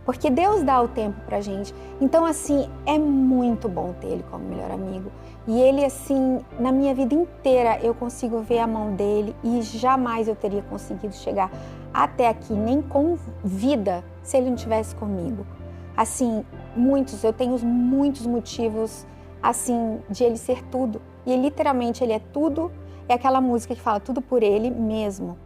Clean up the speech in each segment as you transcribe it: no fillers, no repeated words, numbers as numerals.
porque Deus dá o tempo pra gente. Então, assim, é muito bom ter ele como melhor amigo. E ele, assim, na minha vida inteira eu consigo ver a mão dele e jamais eu teria conseguido chegar até aqui, nem com vida, se ele não estivesse comigo. Assim, eu tenho muitos motivos, assim, de ele ser tudo. E literalmente ele é tudo, é aquela música que fala tudo por ele mesmo.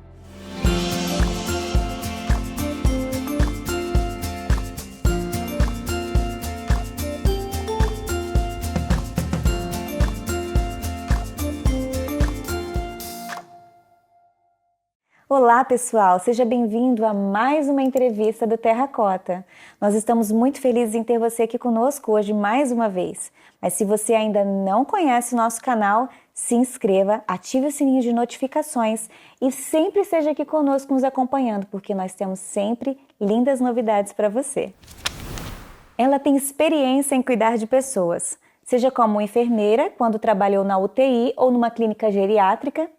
Olá pessoal, seja bem-vindo a mais uma entrevista do Terracota. Nós estamos muito felizes em ter você aqui conosco hoje mais uma vez. Mas se você ainda não conhece o nosso canal, se inscreva, ative o sininho de notificações e sempre esteja aqui conosco nos acompanhando, porque nós temos sempre lindas novidades para você. Ela tem experiência em cuidar de pessoas, seja como enfermeira, quando trabalhou na UTI ou numa clínica geriátrica,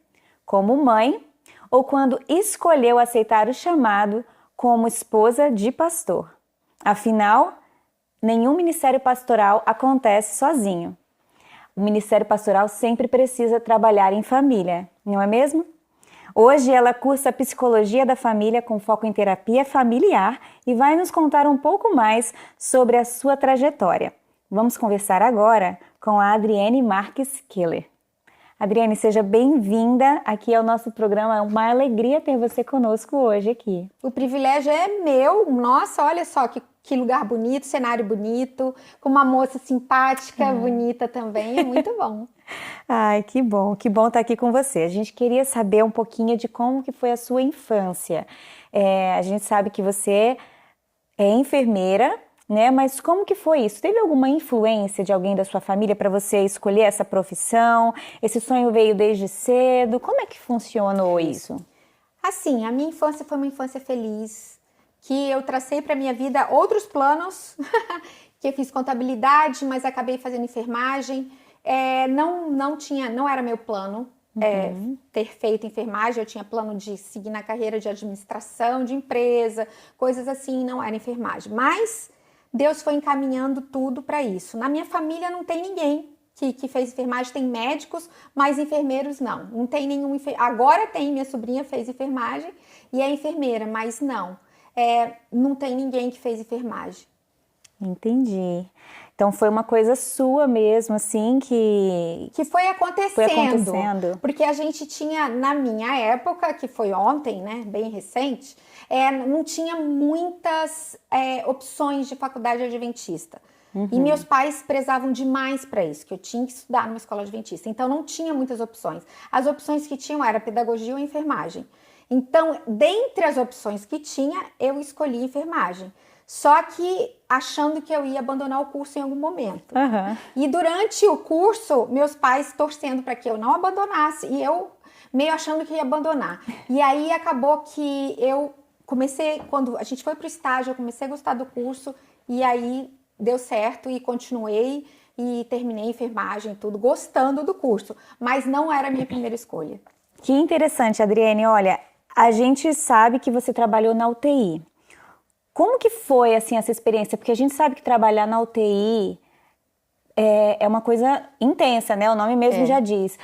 como mãe, ou quando escolheu aceitar o chamado como esposa de pastor. Afinal, nenhum ministério pastoral acontece sozinho. O ministério pastoral sempre precisa trabalhar em família, não é mesmo? Hoje ela cursa Psicologia da Família com foco em terapia familiar e vai nos contar um pouco mais sobre a sua trajetória. Vamos conversar agora com a Adriane Marques Keller. Adriane, seja bem-vinda aqui ao nosso programa. É uma alegria ter você conosco hoje aqui. O privilégio é meu. Nossa, olha só que lugar bonito, cenário bonito, com uma moça simpática, bonita também. É muito bom. Ai, que bom estar aqui com você. A gente queria saber um pouquinho de como que foi a sua infância. A gente sabe que você é enfermeira, né? Mas como que foi isso? Teve alguma influência de alguém da sua família para você escolher essa profissão? Esse sonho veio desde cedo? Como é que funcionou isso? Assim, a minha infância foi uma infância feliz, que eu tracei para minha vida outros planos, que eu fiz contabilidade, mas acabei fazendo enfermagem. Não era meu plano ter feito enfermagem, eu tinha plano de seguir na carreira de administração, de empresa, coisas assim, não era enfermagem. Mas Deus foi encaminhando tudo para isso. Na minha família não tem ninguém que fez enfermagem, tem médicos, mas enfermeiros não. Não tem nenhum Agora tem, minha sobrinha fez enfermagem e é enfermeira, mas não tem ninguém que fez enfermagem. Entendi. Então foi uma coisa sua mesmo, assim, que foi acontecendo. Foi acontecendo. Porque a gente tinha, na minha época, que foi ontem, né, bem recente, não tinha muitas opções de faculdade adventista. E meus pais prezavam demais para isso, que eu tinha que estudar numa escola adventista. Então não tinha muitas opções. As opções que tinham era pedagogia ou enfermagem. Então, dentre as opções que tinha, eu escolhi enfermagem. Só que achando que eu ia abandonar o curso em algum momento. E durante o curso, meus pais torcendo para que eu não abandonasse e eu meio achando que ia abandonar. E aí acabou que eu comecei, quando a gente foi para o estágio, eu comecei a gostar do curso e aí deu certo e continuei e terminei enfermagem, tudo, gostando do curso. Mas não era a minha primeira escolha. Que interessante, Adriane. Olha, a gente sabe que você trabalhou na UTI. Como que foi, assim, essa experiência? Porque a gente sabe que trabalhar na UTI é uma coisa intensa, né? O nome mesmo já diz.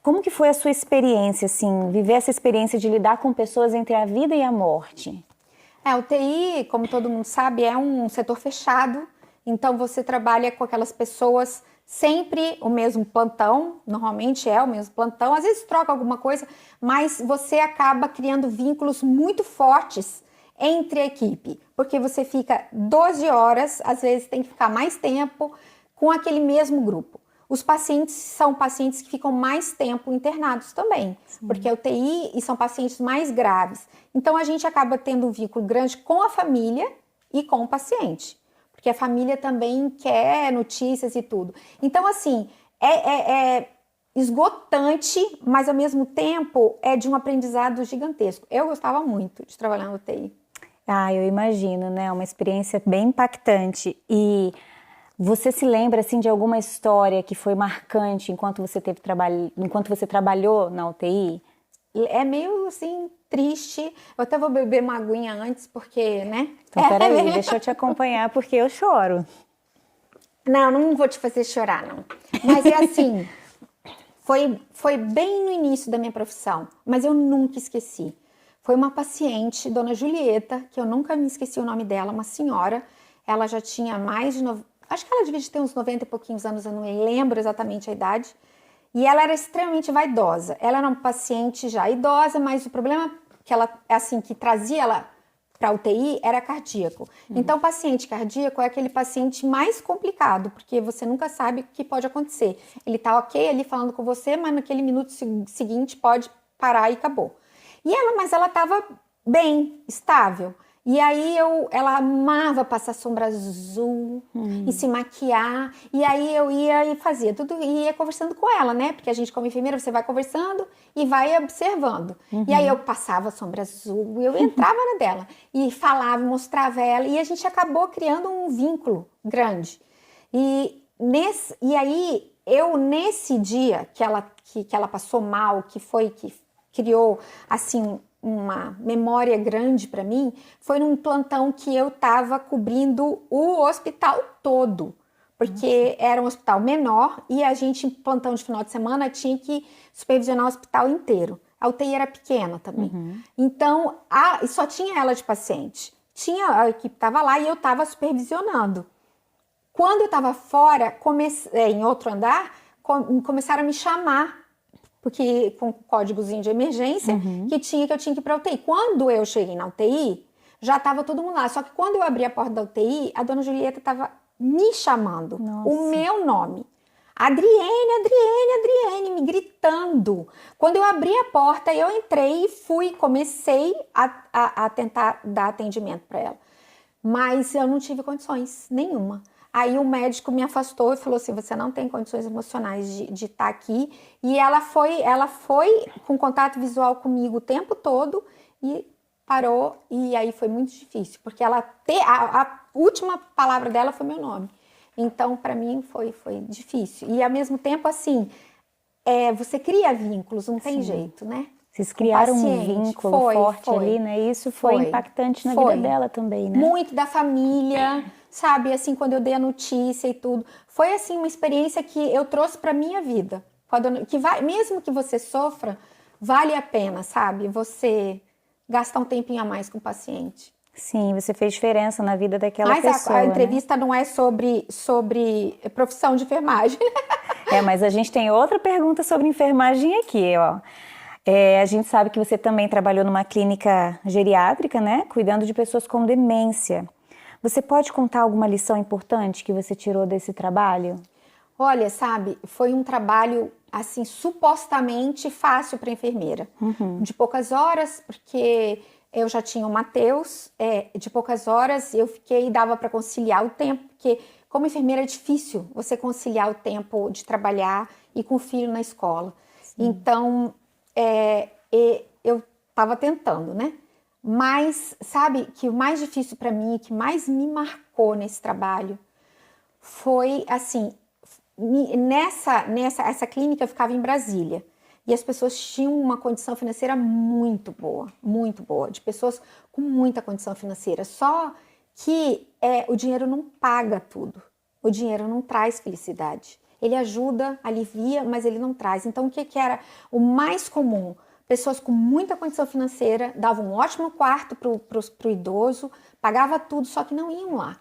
Como que foi a sua experiência, assim, viver essa experiência de lidar com pessoas entre a vida e a morte? A UTI, como todo mundo sabe, é um setor fechado. Então, você trabalha com aquelas pessoas sempre o mesmo plantão, normalmente é o mesmo plantão. Às vezes troca alguma coisa, mas você acaba criando vínculos muito fortes entre a equipe, porque você fica 12 horas, às vezes tem que ficar mais tempo com aquele mesmo grupo. Os pacientes são pacientes que ficam mais tempo internados também, porque é UTI e são pacientes mais graves. Então a gente acaba tendo um vínculo grande com a família e com o paciente, porque a família também quer notícias e tudo. Então assim, é esgotante, mas ao mesmo tempo é de um aprendizado gigantesco. Eu gostava muito de trabalhar no UTI. Eu imagino, né? Uma experiência bem impactante. E você se lembra, assim, de alguma história que foi marcante enquanto você trabalhou na UTI? É meio, assim, triste. Eu até vou beber uma aguinha antes, porque, né? Então, peraí, deixa eu te acompanhar, porque eu choro. Não vou te fazer chorar, não. Mas é assim, foi bem no início da minha profissão, mas eu nunca esqueci. Foi uma paciente, Dona Julieta, que eu nunca me esqueci o nome dela, uma senhora. Ela já tinha mais de... Acho que ela devia ter uns 90 e pouquinhos anos, eu não lembro exatamente a idade. E ela era extremamente vaidosa. Ela era uma paciente já idosa, mas o problema que ela, assim, que trazia ela para UTI era cardíaco. Então, paciente cardíaco é aquele paciente mais complicado, porque você nunca sabe o que pode acontecer. Ele tá ok ali falando com você, mas naquele minuto seguinte pode parar e acabou. Mas ela estava bem, estável. E aí ela amava passar sombra azul e se maquiar. E aí eu ia e fazia tudo, e ia conversando com ela, né? Porque a gente, como enfermeira, você vai conversando e vai observando. E aí eu passava sombra azul, eu entrava na dela e falava, mostrava ela. E a gente acabou criando um vínculo grande. E aí nesse dia que ela passou mal, que criou assim uma memória grande para mim, foi num plantão que eu estava cobrindo o hospital todo, porque era um hospital menor e a gente, em plantão de final de semana, tinha que supervisionar o hospital inteiro. A UTI era pequena também. Então, só tinha ela de paciente. A equipe estava lá e eu estava supervisionando. Quando eu estava fora, em outro andar, começaram a me chamar, porque com códigozinho de emergência, que eu tinha que ir para a UTI. Quando eu cheguei na UTI, já estava todo mundo lá. Só que quando eu abri a porta da UTI, a Dona Julieta estava me chamando, o meu nome. Adriene, me gritando. Quando eu abri a porta, eu entrei e comecei a tentar dar atendimento para ela. Mas eu não tive condições nenhuma. Aí o médico me afastou e falou assim, você não tem condições emocionais de estar aqui. E ela foi com contato visual comigo o tempo todo e parou. E aí foi muito difícil, porque a última palavra dela foi meu nome. Então, para mim, foi difícil. E ao mesmo tempo, assim, você cria vínculos, não tem jeito, né? Vocês criaram um vínculo forte ali, né? E isso foi impactante na vida dela também, né? Muito da família, sabe? Assim, quando eu dei a notícia e tudo. Foi, assim, uma experiência que eu trouxe para minha vida. Mesmo que você sofra, vale a pena, sabe? Você gastar um tempinho a mais com o paciente. Sim, você fez diferença na vida daquela pessoa. Mas a entrevista, né? Não é sobre profissão de enfermagem. Mas a gente tem outra pergunta sobre enfermagem aqui, ó. A gente sabe que você também trabalhou numa clínica geriátrica, né? Cuidando de pessoas com demência. Você pode contar alguma lição importante que você tirou desse trabalho? Olha, sabe, foi um trabalho, assim, supostamente fácil para enfermeira. De poucas horas, porque eu já tinha o Matheus, de poucas horas eu fiquei e dava para conciliar o tempo, porque como enfermeira é difícil você conciliar o tempo de trabalhar e com o filho na escola. Sim. Então, eu estava tentando, né? Mas sabe que o mais difícil para mim, que mais me marcou nesse trabalho, foi assim, essa clínica eu ficava em Brasília e as pessoas tinham uma condição financeira muito boa, de pessoas com muita condição financeira. Só que o dinheiro não paga tudo, o dinheiro não traz felicidade. Ele ajuda, alivia, mas ele não traz. Então, o que era o mais comum? Pessoas com muita condição financeira davam um ótimo quarto pro idoso, pagava tudo, só que não iam lá.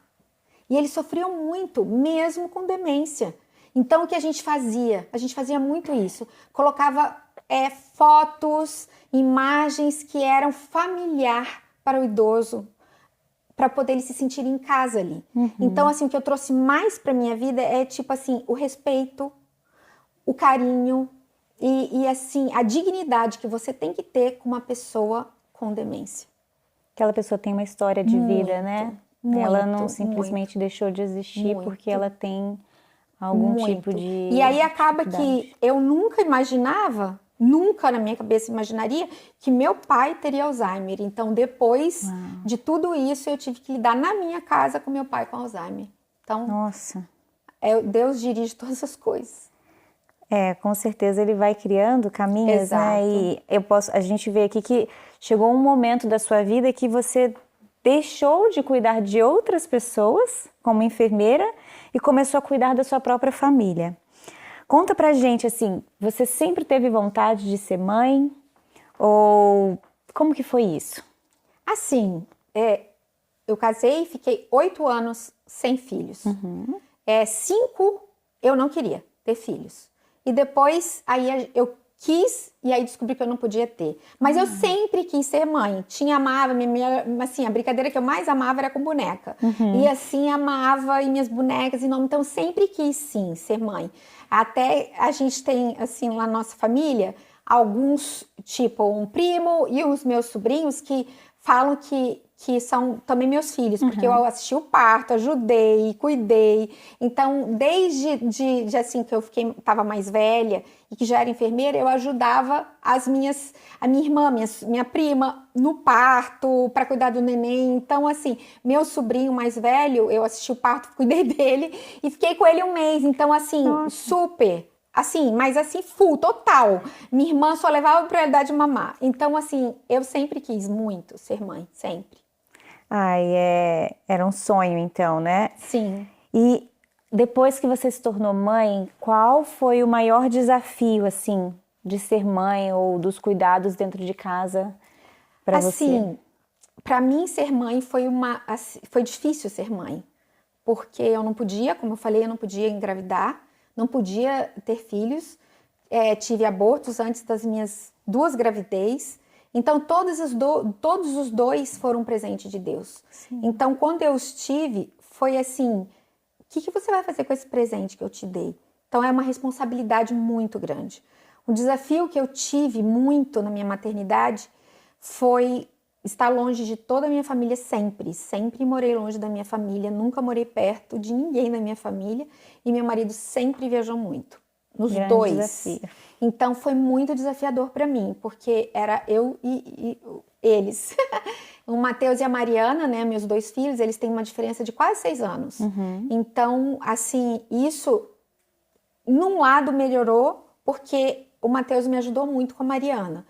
E eles sofriam muito, mesmo com demência. Então, o que a gente fazia? A gente fazia muito isso. Colocava fotos, imagens que eram familiar para o idoso, para poder ele se sentir em casa ali. Então, assim, o que eu trouxe mais para minha vida é, tipo assim, o respeito, o carinho e assim, a dignidade que você tem que ter com uma pessoa com demência. Aquela pessoa tem uma história de vida, né? Ela não simplesmente deixou de existir porque ela tem algum tipo de... E aí acaba que eu nunca imaginava, nunca na minha cabeça imaginaria que meu pai teria Alzheimer. Então, depois de tudo isso, eu tive que lidar na minha casa com meu pai com Alzheimer. Então, nossa. Deus dirige todas as coisas. Com certeza ele vai criando caminhos, né? E a gente vê aqui que chegou um momento da sua vida que você deixou de cuidar de outras pessoas como enfermeira e começou a cuidar da sua própria família. Conta pra gente, assim, você sempre teve vontade de ser mãe? Ou como que foi isso? Assim, eu casei e fiquei 8 anos sem filhos. 5 eu não queria ter filhos. E depois, aí eu quis e aí descobri que eu não podia ter. Mas eu sempre quis ser mãe. Amava, assim, a brincadeira que eu mais amava era com boneca. E assim, amava e minhas bonecas e não. Então, sempre quis, sim, ser mãe. Até a gente tem, assim, lá na nossa família, alguns, tipo um primo e os meus sobrinhos que falam que são também meus filhos, porque eu assisti o parto, ajudei, cuidei. Então, desde assim que eu estava mais velha e que já era enfermeira, eu ajudava a minha irmã, minha prima no parto, para cuidar do neném. Então, assim, meu sobrinho mais velho, eu assisti o parto, cuidei dele e fiquei com ele um mês. Então, assim, super. Assim, mas assim, full, total. Minha irmã só levava pra realidade de mamar. Então, assim, eu sempre quis muito ser mãe, sempre. Ai, era um sonho então, né? Sim. E depois que você se tornou mãe, qual foi o maior desafio, assim, de ser mãe ou dos cuidados dentro de casa para você? Assim, pra mim ser mãe foi difícil ser mãe. Porque eu não podia, como eu falei, eu não podia engravidar, não podia ter filhos. Tive abortos antes das minhas 2 gravidez. Então, todos os 2 foram um presente de Deus. Sim. Então, quando eu os tive, foi assim, o que você vai fazer com esse presente que eu te dei? Então, é uma responsabilidade muito grande. O desafio que eu tive muito na minha maternidade foi estar longe de toda a minha família sempre. Sempre morei longe da minha família, nunca morei perto de ninguém da minha família. E meu marido sempre viajou muito. Nos Grande 2. desafio. Então foi muito desafiador para mim, porque era eu e eles. O Matheus e a Mariana, né, meus 2 filhos, eles têm uma diferença de quase 6 anos. Então, assim, isso num lado melhorou, porque o Matheus me ajudou muito com a Mariana.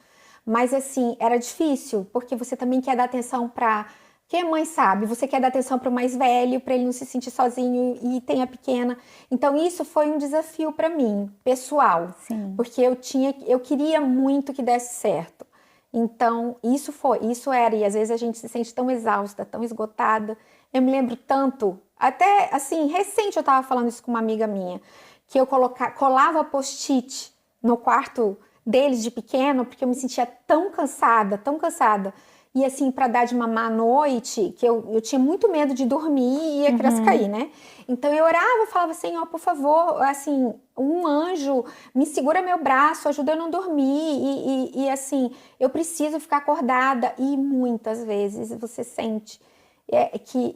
Mas assim, era difícil, porque você também quer dar atenção para quem a mãe sabe, você quer dar atenção para o mais velho, para ele não se sentir sozinho e tem a pequena. Então isso foi um desafio para mim, pessoal, Sim. porque eu queria muito que desse certo. Então isso era, e às vezes a gente se sente tão exausta, tão esgotada. Eu me lembro tanto, até assim, recente eu estava falando isso com uma amiga minha, que eu colava post-it no quarto deles de pequeno, porque eu me sentia tão cansada, tão cansada. E assim, para dar de mamar à noite, que eu tinha muito medo de dormir e a criança cair, né? Então eu orava, falava, Senhor, por favor, assim, um anjo me segura meu braço, ajuda eu a não dormir. E assim, eu preciso ficar acordada. E muitas vezes você sente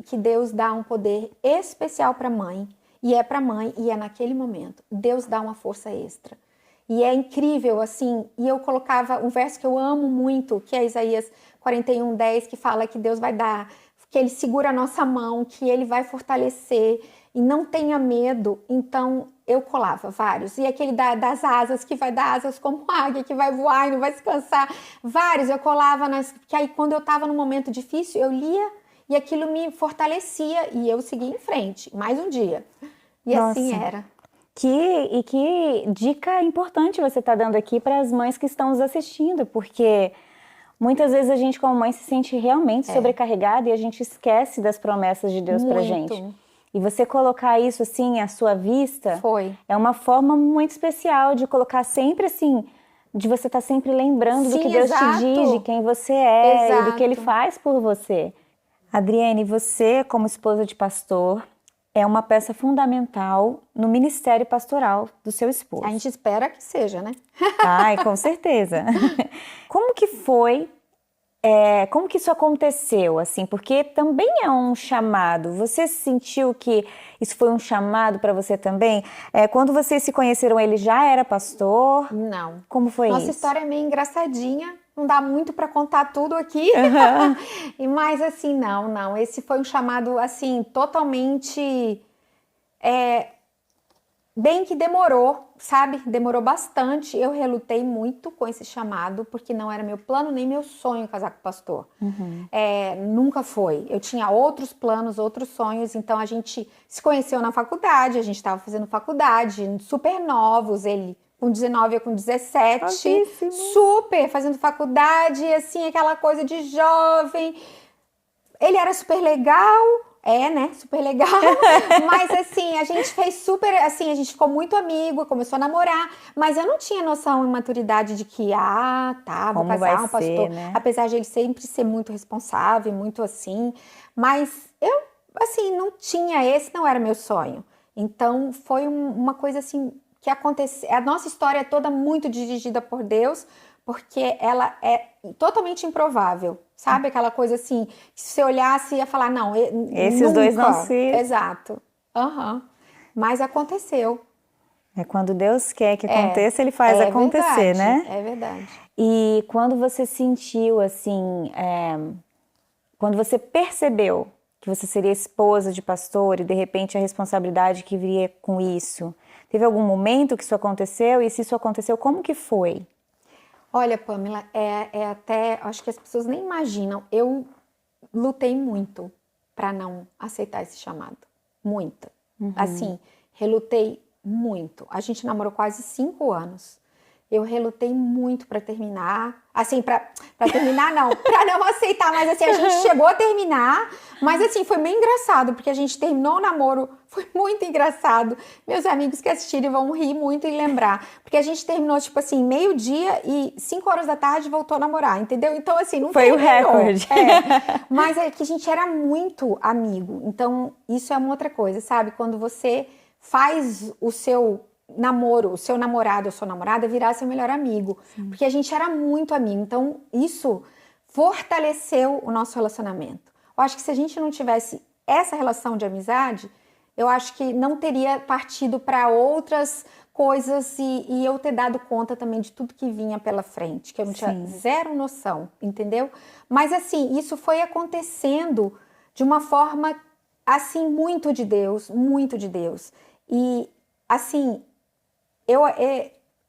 que Deus dá um poder especial para a mãe. E é para a mãe, e é naquele momento. Deus dá uma força extra. E é incrível, assim, e eu colocava um verso que eu amo muito, que é Isaías 41:10, que fala que Deus vai dar, que Ele segura a nossa mão, que Ele vai fortalecer, e não tenha medo. Então, eu colava vários. E aquele das asas, que vai dar asas como águia, que vai voar e não vai se cansar. Vários eu colava, porque aí quando eu estava num momento difícil, eu lia e aquilo me fortalecia e eu seguia em frente, mais um dia. E Nossa. assim era. Que dica importante você está dando aqui para as mães que estão nos assistindo, porque muitas vezes a gente como mãe se sente realmente sobrecarregada e a gente esquece das promessas de Deus para gente. E você colocar isso assim à sua vista é uma forma muito especial de colocar sempre assim, de você estar sempre lembrando do que Deus te diz, de quem você é e do que Ele faz por você. Adriane, você como esposa de pastor é uma peça fundamental no ministério pastoral do seu esposo. A gente espera que seja, né? Ai, com certeza. Como que foi, como que isso aconteceu, assim? Porque também é um chamado. Você sentiu que isso foi um chamado para você também? Quando vocês se conheceram, ele já era pastor? Não. Como foi Nossa isso? história é meio engraçadinha. Não dá muito para contar tudo aqui. Mas assim, não. Esse foi um chamado, assim, totalmente bem que demorou, sabe? Demorou bastante. Eu relutei muito com esse chamado, porque não era meu plano nem meu sonho casar com o pastor. Nunca foi. Eu tinha outros planos, outros sonhos. Então a gente se conheceu na faculdade, a gente estava fazendo faculdade, super novos, ele com 19, eu com 17, Novíssimo. super fazendo faculdade, assim, aquela coisa de jovem. Ele era super legal. Né? Super legal. Mas assim, a gente fez super, assim, a gente ficou muito amigo, começou a namorar, mas eu não tinha noção e maturidade de que, vou Como casar vai um pastor, ser, né? apesar de ele sempre ser muito responsável, muito assim, mas eu, assim, não era meu sonho. Então, foi uma coisa assim, que aconteceu, a nossa história é toda muito dirigida por Deus, porque ela é totalmente improvável, sabe? Aquela coisa assim, que se você olhasse ia falar, não, Esses nunca. dois não se... Exato. Mas aconteceu. É quando Deus quer que aconteça, Ele faz acontecer, verdade, né? É verdade. E quando você sentiu, assim, quando você percebeu que você seria esposa de pastor e de repente a responsabilidade que viria com isso, teve algum momento que isso aconteceu? E se isso aconteceu, como que foi? Olha, Pamela, até, acho que as pessoas nem imaginam, eu lutei muito para não aceitar esse chamado, muito, assim, relutei muito, a gente namorou quase 5 anos, eu relutei muito para terminar, assim, para terminar não, para não aceitar, mas assim, a gente chegou a terminar, mas assim, foi meio engraçado, porque a gente terminou o namoro, foi muito engraçado, meus amigos que assistirem vão rir muito e lembrar, porque a gente terminou, tipo assim, 12:00 e 5 horas da tarde voltou a namorar, entendeu? Então assim, não foi terminou. O recorde. Mas é que a gente era muito amigo, então isso é uma outra coisa, sabe? Quando você faz o seu namoro, o seu namorado ou sua namorada virar seu melhor amigo. Sim. Porque a gente era muito amigo. Então, isso fortaleceu o nosso relacionamento. Eu acho que se a gente não tivesse essa relação de amizade, eu acho que não teria partido para outras coisas e eu ter dado conta também de tudo que vinha pela frente, que eu não tinha zero noção, entendeu? Mas assim, isso foi acontecendo de uma forma, assim, muito de Deus, muito de Deus. E, assim,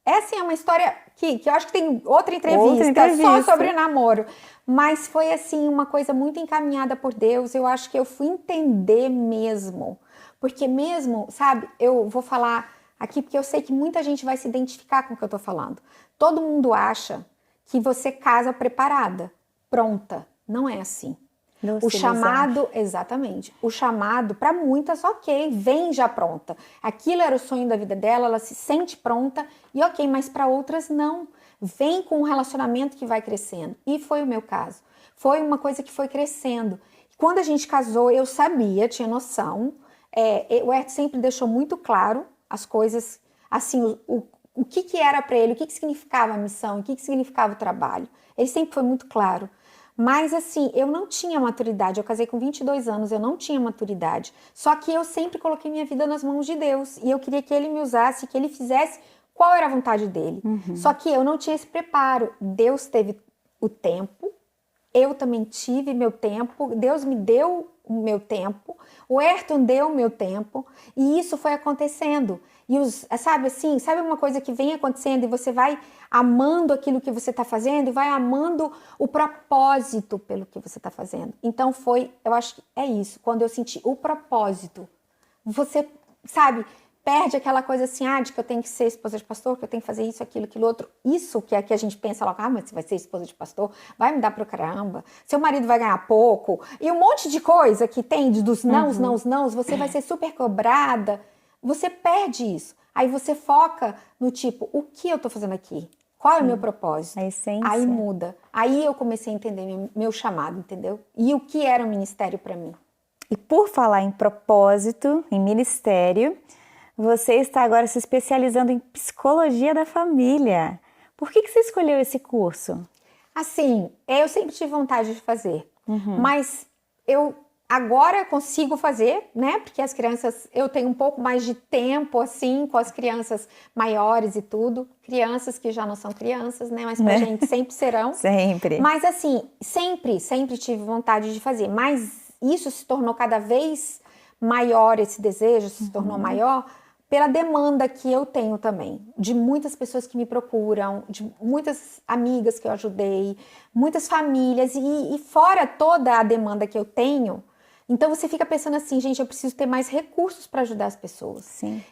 essa é uma história que eu acho que tem outra entrevista só sobre namoro. Mas foi, assim, uma coisa muito encaminhada por Deus. Eu acho que eu fui entender mesmo. Porque mesmo, sabe, eu vou falar aqui porque eu sei que muita gente vai se identificar com o que eu tô falando. Todo mundo acha que você casa preparada, pronta. Não é assim. O chamado, exatamente, o chamado para muitas, ok, vem já pronta. Aquilo era o sonho da vida dela, ela se sente pronta e ok, mas para outras não. Vem com um relacionamento que vai crescendo. E foi o meu caso. Foi uma coisa que foi crescendo. Quando a gente casou, eu sabia, tinha noção. O Herto sempre deixou muito claro as coisas, assim, o que era para ele, o que significava a missão, o que significava o trabalho. Ele sempre foi muito claro. Mas assim, eu não tinha maturidade, eu casei com 22 anos, eu não tinha maturidade. Só que eu sempre coloquei minha vida nas mãos de Deus. E eu queria que Ele me usasse, que Ele fizesse qual era a vontade dele. Só que eu não tinha esse preparo. Deus teve o tempo, eu também tive meu tempo, Deus me deu o meu tempo, o Ayrton deu o meu tempo, e isso foi acontecendo. E sabe uma coisa que vem acontecendo e você vai amando aquilo que você está fazendo e vai amando o propósito pelo que você está fazendo. Então eu acho que é isso, quando eu senti o propósito, você, sabe, perde aquela coisa assim, de que eu tenho que ser esposa de pastor, que eu tenho que fazer isso, aquilo, outro. Isso que é que a gente pensa logo, mas você vai ser esposa de pastor, vai me dar pro caramba, seu marido vai ganhar pouco, e um monte de coisa que tem dos nãos, você vai ser super cobrada, você perde isso. Aí você foca no tipo, o que eu tô fazendo aqui? Qual é o meu propósito? A essência. Aí muda. Aí eu comecei a entender meu chamado, entendeu? E o que era o ministério para mim. E por falar em propósito, em ministério, você está agora se especializando em psicologia da família. Por que você escolheu esse curso? Assim, eu sempre tive vontade de fazer, mas eu agora consigo fazer, né? Porque as crianças, eu tenho um pouco mais de tempo, assim, com as crianças maiores e tudo. Crianças que já não são crianças, né? Mas pra gente sempre serão. Sempre. Mas assim, sempre tive vontade de fazer. Mas isso se tornou cada vez maior, esse desejo se tornou maior, pela demanda que eu tenho também, de muitas pessoas que me procuram, de muitas amigas que eu ajudei, muitas famílias, e fora toda a demanda que eu tenho, então você fica pensando assim, gente, eu preciso ter mais recursos para ajudar as pessoas. Sim.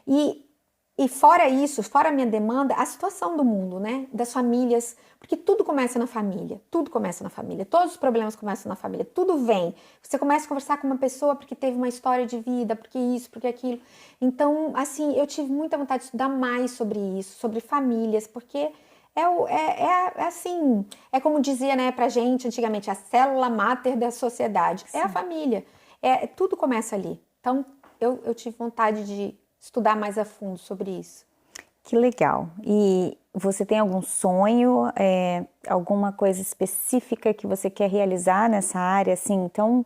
E fora isso, fora a minha demanda, a situação do mundo, né? Das famílias, porque tudo começa na família, tudo começa na família, todos os problemas começam na família, tudo vem. Você começa a conversar com uma pessoa porque teve uma história de vida, porque isso, porque aquilo. Então, assim, eu tive muita vontade de estudar mais sobre isso, sobre famílias, porque assim, é como dizia, né, pra gente antigamente, a célula máter da sociedade, é a família, tudo começa ali. Então, eu tive vontade de estudar mais a fundo sobre isso. Que legal. E você tem algum sonho, alguma coisa específica que você quer realizar nessa área, assim, tão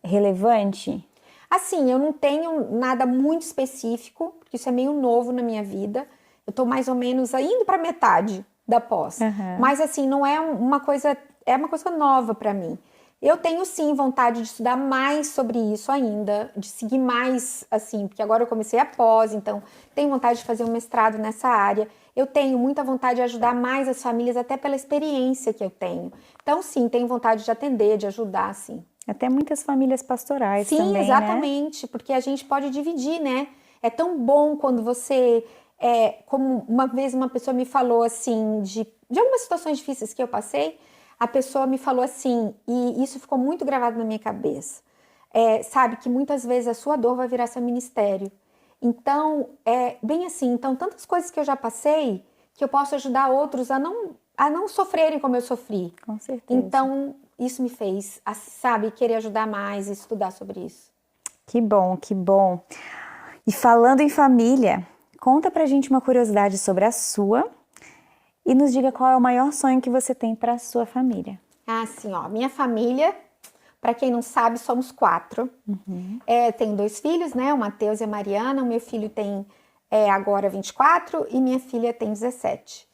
relevante? Assim, eu não tenho nada muito específico, porque isso é meio novo na minha vida. Eu tô mais ou menos indo para metade da pós. Mas assim, não é uma coisa, é uma coisa nova para mim. Eu tenho sim vontade de estudar mais sobre isso ainda, de seguir mais, assim, porque agora eu comecei a pós, então tenho vontade de fazer um mestrado nessa área. Eu tenho muita vontade de ajudar mais as famílias, até pela experiência que eu tenho. Então, sim, tenho vontade de atender, de ajudar, sim. Até muitas famílias pastorais Sim, também, exatamente, porque a gente pode dividir, né? É tão bom quando você, como uma vez uma pessoa me falou assim, de algumas situações difíceis que eu passei, a pessoa me falou assim, e isso ficou muito gravado na minha cabeça, sabe, que muitas vezes a sua dor vai virar seu ministério. Então, bem assim, então tantas coisas que eu já passei, que eu posso ajudar outros a não sofrerem como eu sofri. Com certeza. Então, isso me fez, sabe, querer ajudar mais e estudar sobre isso. Que bom, que bom. E falando em família, conta pra gente uma curiosidade sobre a sua e nos diga qual é o maior sonho que você tem para a sua família. Ah, sim, ó, minha família, para quem não sabe, somos 4. Tenho 2 filhos, né, o Matheus e a Mariana. O meu filho tem agora 24 e minha filha tem 17.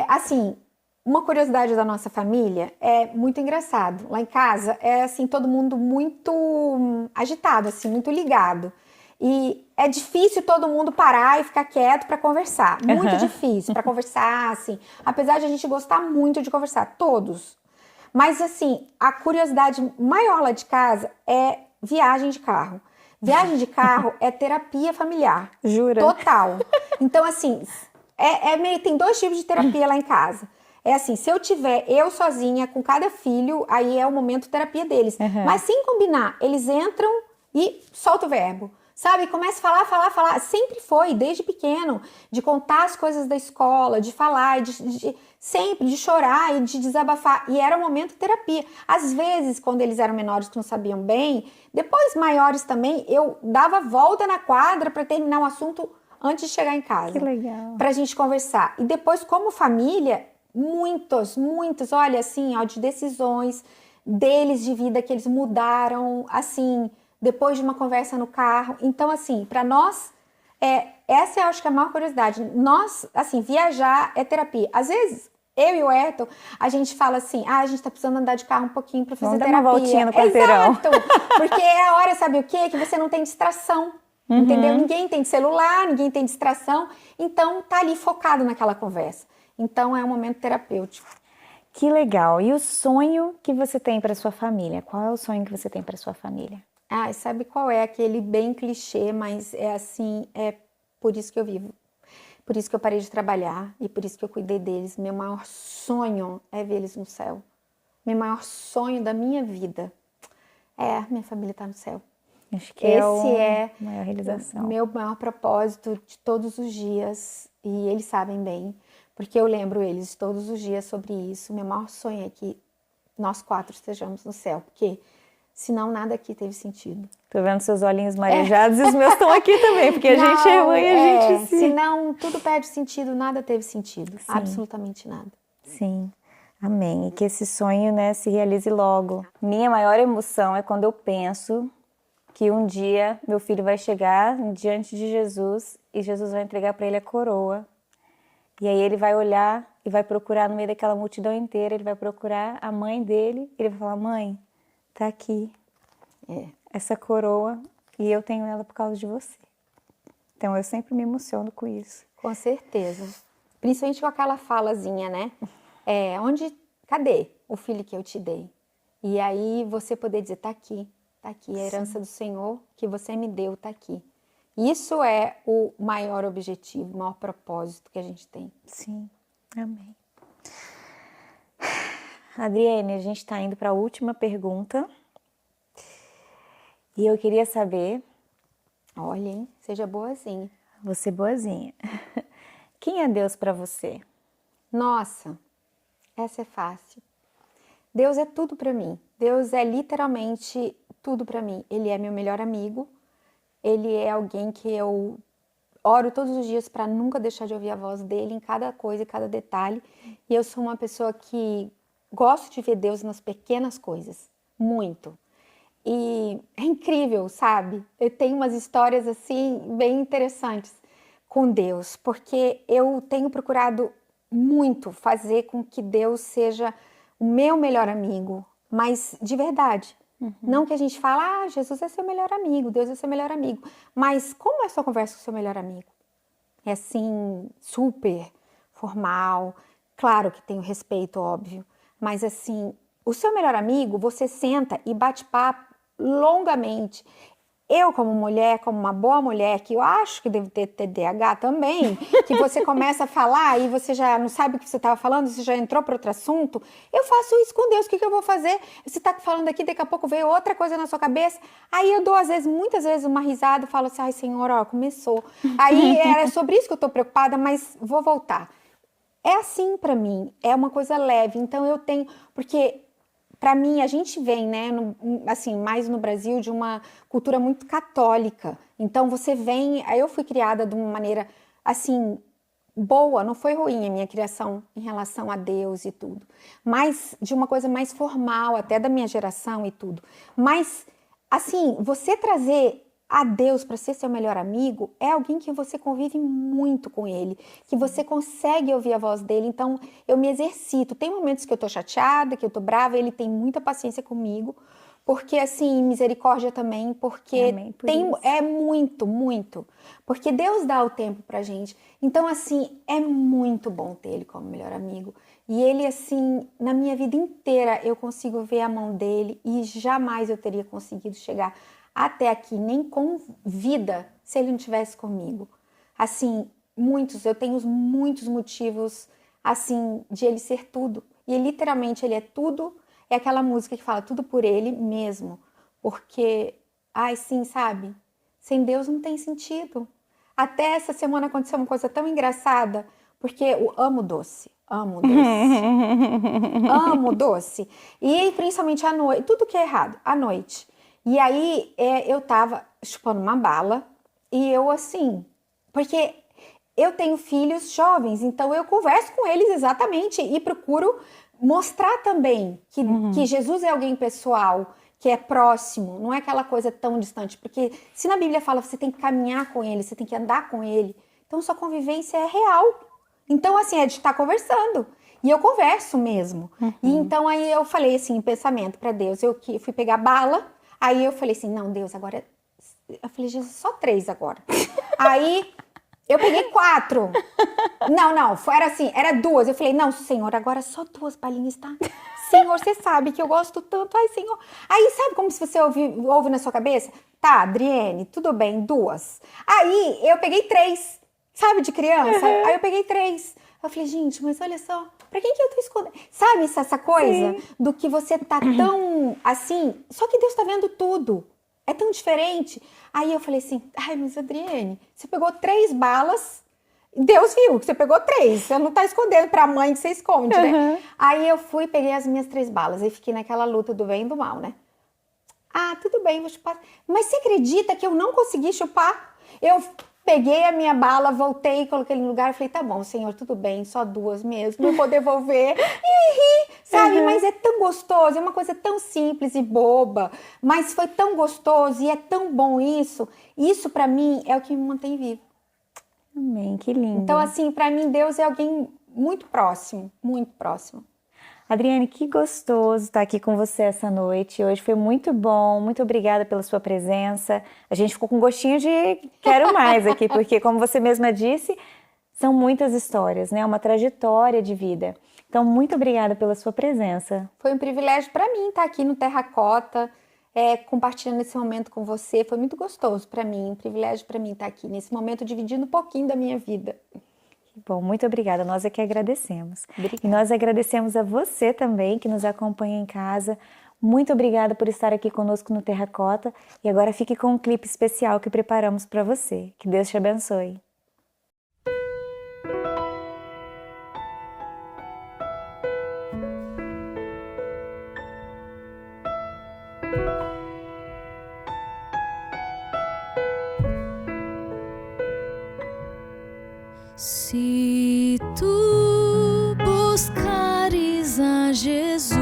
Assim, uma curiosidade da nossa família é muito engraçado. Lá em casa assim, todo mundo muito agitado, assim, muito ligado. E é difícil todo mundo parar e ficar quieto para conversar. Muito difícil para conversar, assim. Apesar de a gente gostar muito de conversar, todos. Mas, assim, a curiosidade maior lá de casa é viagem de carro. Viagem de carro é terapia familiar. Jura? Total. Então, assim, tem 2 tipos de terapia lá em casa. É assim, se eu tiver eu sozinha com cada filho, aí é o momento terapia deles. Mas sem combinar, eles entram e soltam o verbo. Sabe, começa a falar. Sempre foi, desde pequeno, de contar as coisas da escola, de falar, sempre, de chorar e de desabafar. E era um momento terapia. Às vezes, quando eles eram menores que não sabiam bem, depois maiores também, eu dava volta na quadra para terminar o assunto antes de chegar em casa. Que legal. Pra gente conversar. E depois, como família, muitos, olha, assim, ó, de decisões deles de vida que eles mudaram, assim, depois de uma conversa no carro. Então, assim, para nós, essa eu acho que é a maior curiosidade. Nós, assim, viajar é terapia. Às vezes, eu e o Ayrton, a gente fala assim, a gente tá precisando andar de carro um pouquinho para fazer terapia. Vamos dar uma voltinha no quarteirão. Exato, porque é a hora, sabe o quê? Que você não tem distração. Entendeu? Ninguém tem celular, ninguém tem distração. Então, tá ali focado naquela conversa. Então, é um momento terapêutico. Que legal. E o sonho que você tem para sua família? Qual é o sonho que você tem para sua família? Sabe qual é? Aquele bem clichê, mas é assim, é por isso que eu vivo. Por isso que eu parei de trabalhar e por isso que eu cuidei deles. Meu maior sonho é ver eles no céu. Meu maior sonho da minha vida minha família tá no céu. Acho que Esse é a maior realização. o meu maior propósito de todos os dias. E eles sabem bem, porque eu lembro eles todos os dias sobre isso. Meu maior sonho é que nós 4 estejamos no céu, porque senão nada aqui teve sentido. Tô vendo seus olhinhos marejados e os meus estão aqui também, porque a gente é mãe, a gente se... Senão tudo perde sentido, nada teve sentido. Sim. Absolutamente nada. Sim, amém. E que esse sonho, né, se realize logo. Minha maior emoção é quando eu penso que um dia meu filho vai chegar diante de Jesus e Jesus vai entregar para ele a coroa. E aí ele vai olhar e vai procurar no meio daquela multidão inteira, ele vai procurar a mãe dele, e ele vai falar, mãe, tá aqui essa coroa e eu tenho ela por causa de você. Então, eu sempre me emociono com isso. Com certeza. Principalmente com aquela falazinha, né? Cadê o filho que eu te dei? E aí você poder dizer, tá aqui, a herança do Senhor que você me deu, tá aqui. Isso é o maior objetivo, o maior propósito que a gente tem. Sim, amém. Adriene, a gente está indo para a última pergunta. E eu queria saber... Olha, hein? Seja boazinha. Você boazinha. Quem é Deus para você? Nossa, essa é fácil. Deus é tudo para mim. Deus é literalmente tudo para mim. Ele é meu melhor amigo. Ele é alguém que eu oro todos os dias para nunca deixar de ouvir a voz dele em cada coisa, em cada detalhe. E eu sou uma pessoa que gosto de ver Deus nas pequenas coisas. Muito. E é incrível, sabe? Eu tenho umas histórias assim bem interessantes com Deus, porque eu tenho procurado muito fazer com que Deus seja o meu melhor amigo, mas de verdade. Não que a gente fala, Jesus é seu melhor amigo, Deus é seu melhor amigo. Mas como é a sua conversa com o seu melhor amigo? É assim, super formal, claro que tem o respeito, óbvio, mas assim, o seu melhor amigo, você senta e bate papo longamente. Eu, como mulher, como uma boa mulher, que eu acho que deve ter TDAH também, que você começa a falar e você já não sabe o que você estava falando, você já entrou para outro assunto, eu faço isso com Deus, o que eu vou fazer? Você está falando aqui, daqui a pouco veio outra coisa na sua cabeça, aí eu dou, às vezes, muitas vezes, uma risada e falo assim, ai, Senhor, ó, começou. Aí era sobre isso que eu estou preocupada, mas vou voltar. É assim para mim, é uma coisa leve, então eu tenho, porque... Para mim, a gente vem, né, assim, mais no Brasil, de uma cultura muito católica. Então, você vem... Eu fui criada de uma maneira, assim, boa, não foi ruim a minha criação em relação a Deus e tudo. Mas de uma coisa mais formal, até da minha geração e tudo. Mas, assim, você trazer a Deus para ser seu melhor amigo é alguém que você convive muito com ele, que você consegue ouvir a voz dele, então eu me exercito. Tem momentos que eu tô chateada, que eu tô brava, ele tem muita paciência comigo, porque assim, misericórdia também, porque é muito, muito, porque Deus dá o tempo pra gente. Então assim, é muito bom ter ele como melhor amigo. E ele assim, na minha vida inteira eu consigo ver a mão dele e jamais eu teria conseguido chegar até aqui, nem com vida, se ele não estivesse comigo. Assim, eu tenho muitos motivos, assim, de ele ser tudo. E literalmente ele é tudo, é aquela música que fala tudo por ele mesmo. Porque, ai sim, sabe? Sem Deus não tem sentido. Até essa semana aconteceu uma coisa tão engraçada, porque eu amo doce. Amo doce. Amo doce. E principalmente à noite, tudo que é errado, à noite. E aí eu tava chupando uma bala e eu assim, porque eu tenho filhos jovens, então eu converso com eles exatamente e procuro mostrar também que Jesus é alguém pessoal, que é próximo, não é aquela coisa tão distante, porque se na Bíblia fala que você tem que caminhar com ele, você tem que andar com ele, então sua convivência é real. Então assim, é de estar conversando. E eu converso mesmo. E então aí eu falei assim, em pensamento para Deus, eu fui pegar bala. Aí eu falei assim, não, Deus, agora... Eu falei, Jesus, só 3 agora. Aí eu peguei 4. Não, era assim, era 2. Eu falei, não, Senhor, agora só 2 balinhas, tá? Senhor, você sabe que eu gosto tanto. Ai, Senhor. Aí sabe como se você ouve na sua cabeça? Tá, Adriene, tudo bem, 2. Aí eu peguei 3, sabe, de criança? Aí eu peguei 3. Eu falei, gente, mas olha só, pra quem que eu tô escondendo? Sabe essa coisa? Sim. Do que você tá tão assim, só que Deus tá vendo tudo. É tão diferente. Aí eu falei assim, ai, mas Adriene, você pegou 3 balas, Deus viu que você pegou 3. Você não tá escondendo pra mãe que você esconde, né? Aí eu fui, peguei as minhas 3 balas e fiquei naquela luta do bem e do mal, né? Ah, tudo bem, vou chupar. Mas você acredita que eu não consegui chupar? Eu peguei a minha bala, voltei, coloquei no lugar e falei, tá bom, Senhor, tudo bem, só 2 mesmo, eu vou devolver. E ri, sabe? Mas é tão gostoso, é uma coisa tão simples e boba, mas foi tão gostoso e é tão bom isso. Isso pra mim é o que me mantém vivo. Amém, que lindo. Então assim, pra mim Deus é alguém muito próximo, muito próximo. Adriane, que gostoso estar aqui com você essa noite. Hoje foi muito bom, muito obrigada pela sua presença. A gente ficou com gostinho de quero mais aqui, porque como você mesma disse, são muitas histórias, né? Uma trajetória de vida. Então, muito obrigada pela sua presença. Foi um privilégio para mim estar aqui no Terracota, compartilhando esse momento com você. Foi muito gostoso para mim, um privilégio para mim estar aqui nesse momento, dividindo um pouquinho da minha vida. Bom, muito obrigada. Nós é que agradecemos. Obrigada. E nós agradecemos a você também que nos acompanha em casa. Muito obrigada por estar aqui conosco no Terracota. E agora fique com um clipe especial que preparamos para você. Que Deus te abençoe. Se tu buscares a Jesus,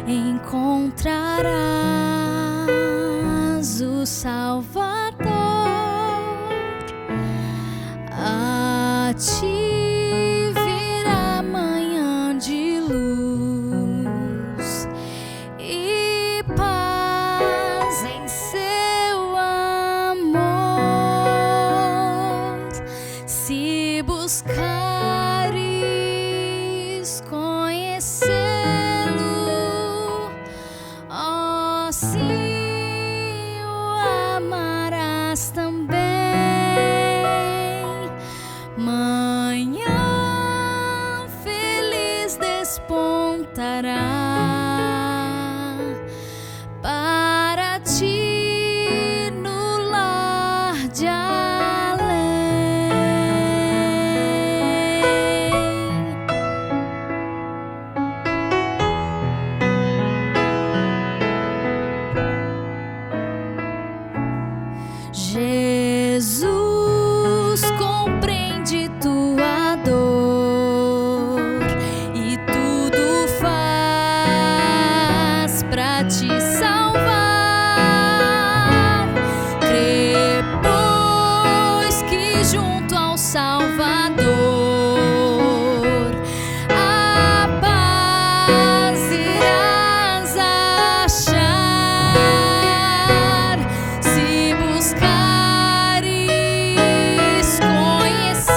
encontrarás o Salvador. A ti virá manhã de luz e paz em seu amor. Se buscares conhecê-lo, ó, sim, o amarás também. Manhã feliz despontará para ti no lar de Jesus compreende tua dor e tudo faz pra te salvar. Crê, pois, que junto ao Salvador a paz irás achar. Se buscares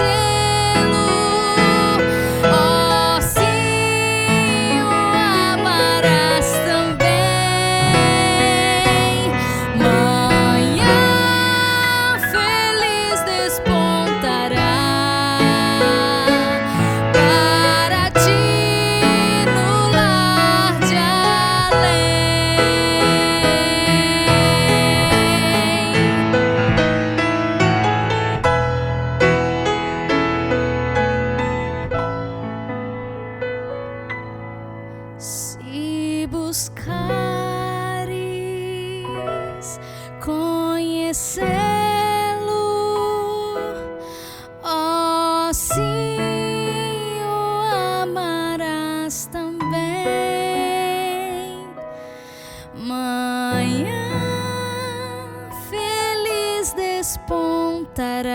conhecê-lo, ó, sim, o amarás também. Manhã feliz despontará para ti no lar de além. Se buscares conhecê-lo, ó, sim, o amarás também. Manhã feliz despontará